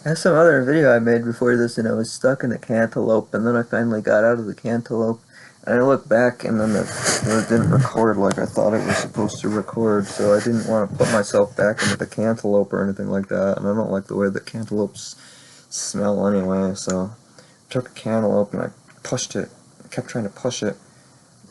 That's some other video I made before this, and I was stuck in the cantaloupe, and then I finally got out of the cantaloupe, and I looked back, and then it didn't record like I thought it was supposed to record, so I didn't want to put myself back into the cantaloupe or anything like that, and I don't like the way the cantaloupes smell anyway, so I took a cantaloupe and I pushed it, I kept trying to push it,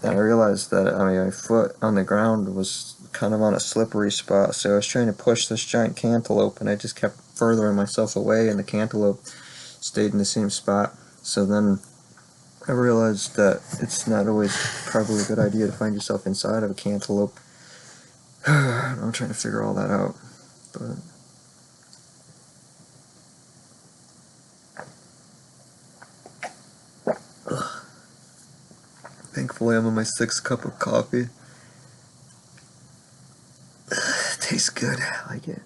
and I realized that my foot on the ground was kind of on a slippery spot, so I was trying to push this giant cantaloupe, and I just kept furthering myself away, and the cantaloupe stayed in the same spot. So then I realized that it's not always probably a good idea to find yourself inside of a cantaloupe. I'm trying to figure all that out, but thankfully I'm on my 6th cup of coffee. Tastes good. I like it.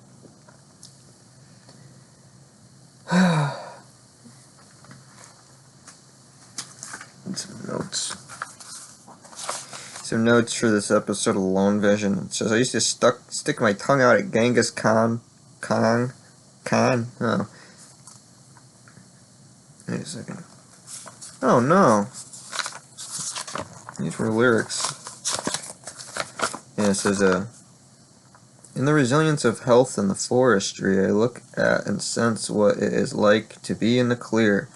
And some notes for this episode of Lomevision. It says I used to stick my tongue out at Genghis Khan. Oh. Wait a second. Oh no. These were lyrics. Yeah, it says in the resilience of health and the forestry, I look at and sense what it is like to be in the clear,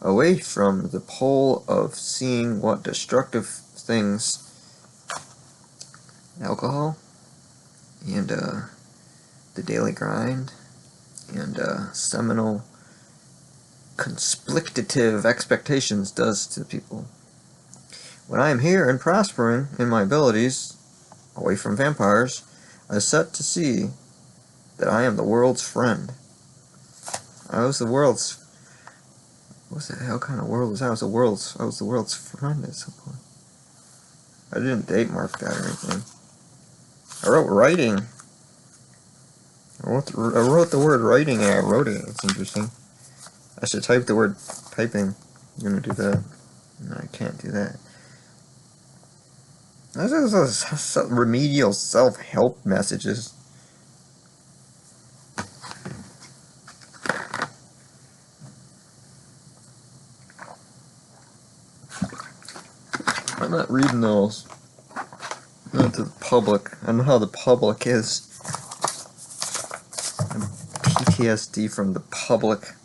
away from the pole of seeing what destructive things, alcohol, and the daily grind, and seminal consplictative expectations does to people. When I am here and prospering in my abilities, away from vampires, I set to see that I am the world's friend. I was the world's... What the hell kind of world was that? I was the world's friend at some point. I didn't date mark that or anything. I wrote writing. I wrote the word writing and I wrote it. It's interesting. I should type the word piping. I'm gonna do that. No, I can't do that. Those are remedial self-help messages. I'm not reading those. Not to the public. I know how the public is. I'm PTSD from the public.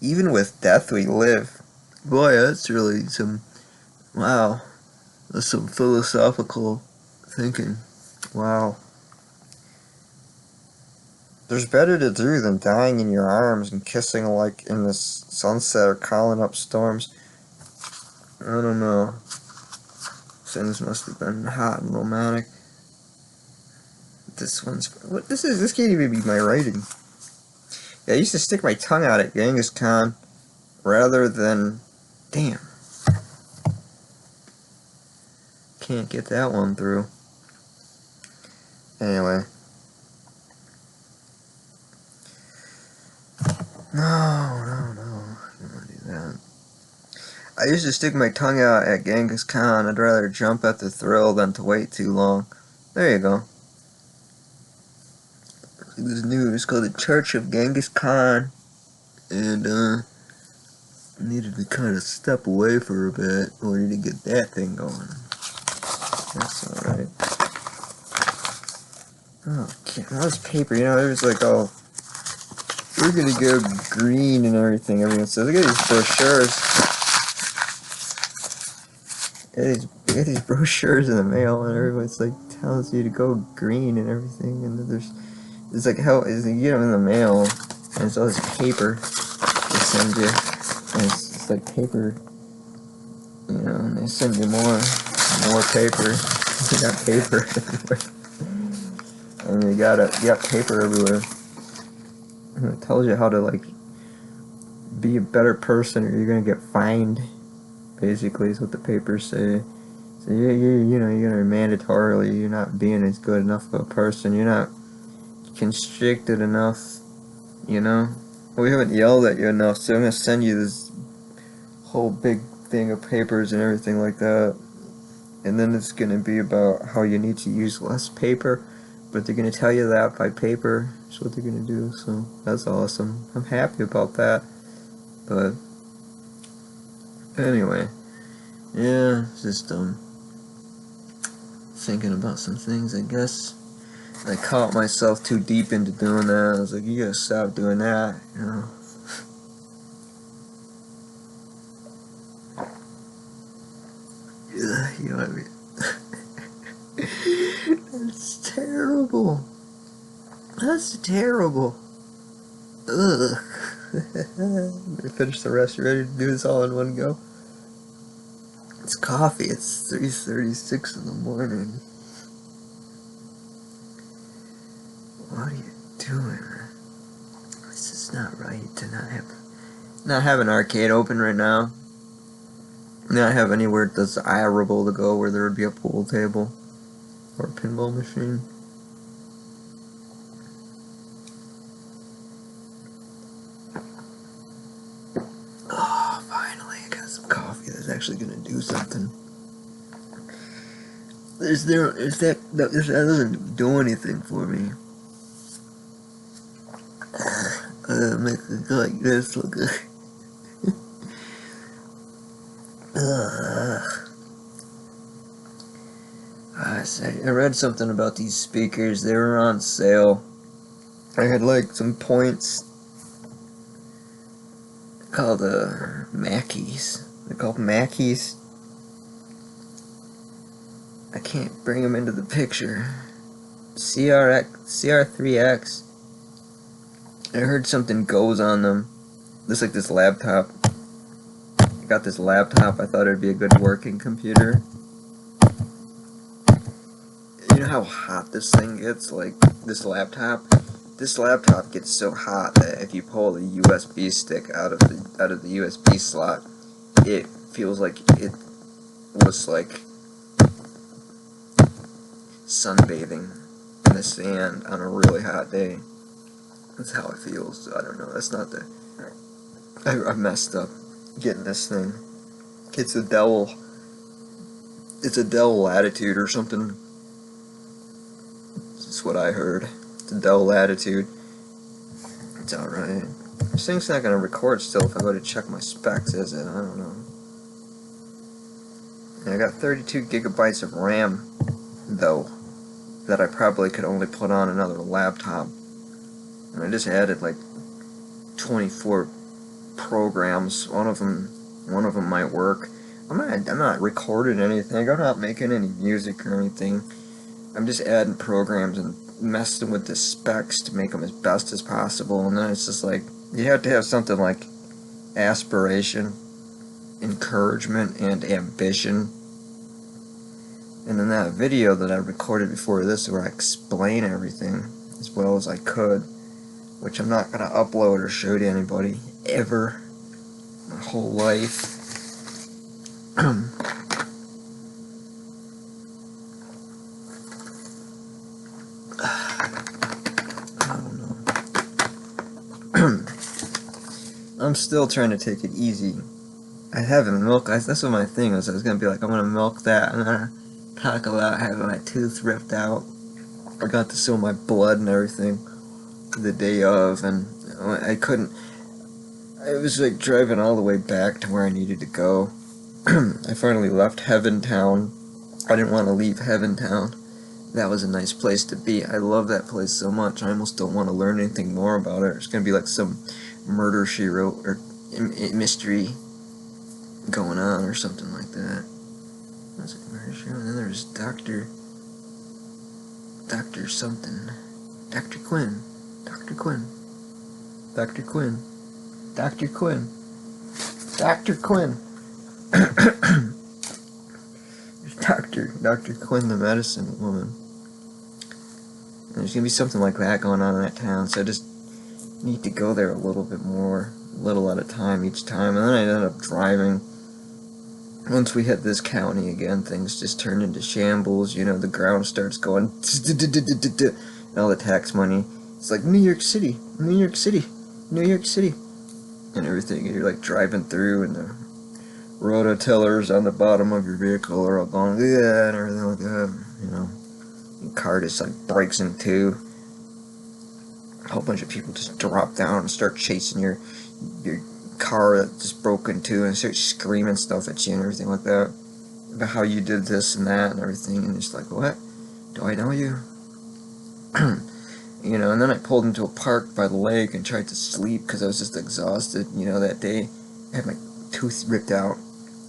Even with death we live. Boy, that's really some... Wow. That's some philosophical thinking. Wow. There's better to do than dying in your arms and kissing like in the sunset or calling up storms. I don't know. Things must have been hot and romantic. This one's... What? This can't even be my writing. Yeah, I used to stick my tongue out at Genghis Khan rather than... Damn. Can't get that one through. Anyway. No. I don't want to do that. I used to stick my tongue out at Genghis Khan. I'd rather jump at the thrill than to wait too long. There you go. This new, it's called the Church of Genghis Khan. And, needed to kind of step away for a bit in order to get that thing going. That's alright. Oh, that was paper, you know, it was like, oh, we're gonna go green and everything, everyone says. Look at these brochures. I get these brochures in the mail, and everyone's like, tells you to go green and everything, and then it's like, you get them in the mail, and it's all this paper they send you, and it's like paper, you know, and they send you more paper. You got paper everywhere. And you got paper everywhere. And it tells you how to, like, be a better person or you're gonna get fined, basically, is what the papers say. So you're mandatorily, you're not being as good enough of a person, you're not constricted enough, you know? We haven't yelled at you enough, so I'm gonna send you this whole big thing of papers and everything like that. And then it's gonna be about how you need to use less paper But they're gonna tell you that by paper. That's what they're gonna do. So that's awesome. I'm happy about that. But anyway, yeah, just thinking about some things, I guess. I caught myself too deep into doing that. I was like, you gotta stop doing that, you know. Yeah, you know what I mean? That's terrible. That's terrible. Ugh. I finished the rest. You ready to do this all in one go? It's coffee. It's 3:36 in the morning. What are you doing? This is not right to not have an arcade open right now. Not have anywhere that's desirable to go where there would be a pool table or a pinball machine. Oh, finally, I got some coffee that's actually gonna do something. That doesn't do anything for me. Make it go like this, look good. I read something about these speakers. They were on sale. I had like some points called Mackeys. They're called Mackeys. I can't bring them into the picture. CR3X. I heard something goes on them. This like this laptop. I got this laptop. I thought it'd be a good working computer. You know how hot this thing gets? Like this laptop. This laptop gets so hot that if you pull the USB stick out of the USB slot, it feels like it was like sunbathing in the sand on a really hot day. That's how it feels. I don't know. That's not the. I messed up getting this thing. It's a Dell. It's a Dell Latitude or something. That's what I heard. It's a Dell Latitude. It's alright. This thing's not gonna record still if I go to check my specs, is it? I don't know. And I got 32 gigabytes of RAM, though, that I probably could only put on another laptop. And I just added like 24 programs. One of them might work. I'm not recording anything. I'm not making any music or anything. I'm just adding programs and messing with the specs to make them as best as possible. And then it's just like you have to have something like aspiration, encouragement, and ambition. And in that video that I recorded before this, where I explain everything as well as I could, which I'm not gonna upload or show to anybody ever, my whole life. I'm still trying to take it easy. I haven't milked. That's what my thing was. I was gonna be like, I'm gonna milk that. I'm gonna talk about having my tooth ripped out. I got to show my blood and everything the day of, and I couldn't. I was like driving all the way back to where I needed to go. I finally left Heaven Town. I didn't want to leave Heaven Town. That was a nice place to be. I love that place so much. I almost don't want to learn anything more about it. It's gonna be like some murder she wrote or mystery going on or something like that. That's like murder she wrote. And then there's Dr. something. Dr. Quinn. Dr. Quinn. Dr. Quinn. Dr. Quinn. Dr. Quinn. Dr. Quinn, the medicine woman. And there's gonna be something like that going on in that town, so I just need to go there a little bit more, a little at a time each time, and then I ended up driving. Once we hit this county again, things just turn into shambles. You know, the ground starts going, and all the tax money. It's like New York City, New York City, New York City, and everything. And you're like driving through, and the rototillers on the bottom of your vehicle are all going, yeah, and everything like that, you know. Your car just like breaks in two. A whole bunch of people just drop down and start chasing your car that just broke in two and start screaming stuff at you and everything like that about how you did this and that and everything, and it's like, what? Do I know you? You know, and then I pulled into a park by the lake and tried to sleep because I was just exhausted, you know, that day. I had my tooth ripped out,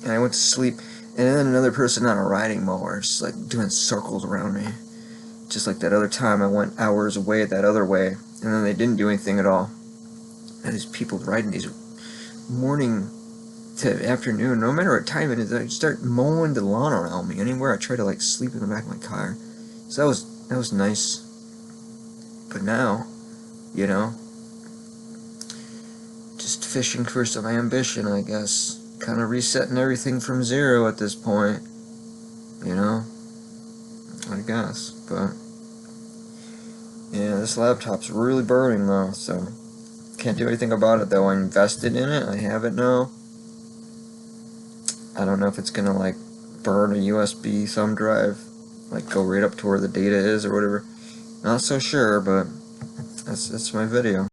and I went to sleep, and then another person on a riding mower just like doing circles around me. Just like that other time I went hours away that other way, and then they didn't do anything at all. And these people riding these morning to afternoon, no matter what time it is, I start mowing the lawn around me. Anywhere I try to like sleep in the back of my car. So that was nice. But now, you know, just fishing for some ambition, I guess. Kind of resetting everything from zero at this point. You know, I guess. But yeah, this laptop's really burning though, so can't do anything about it though. I invested in it. I have it now. I don't know if it's gonna like burn a USB thumb drive, like go right up to where the data is or whatever. Not so sure, but that's my video.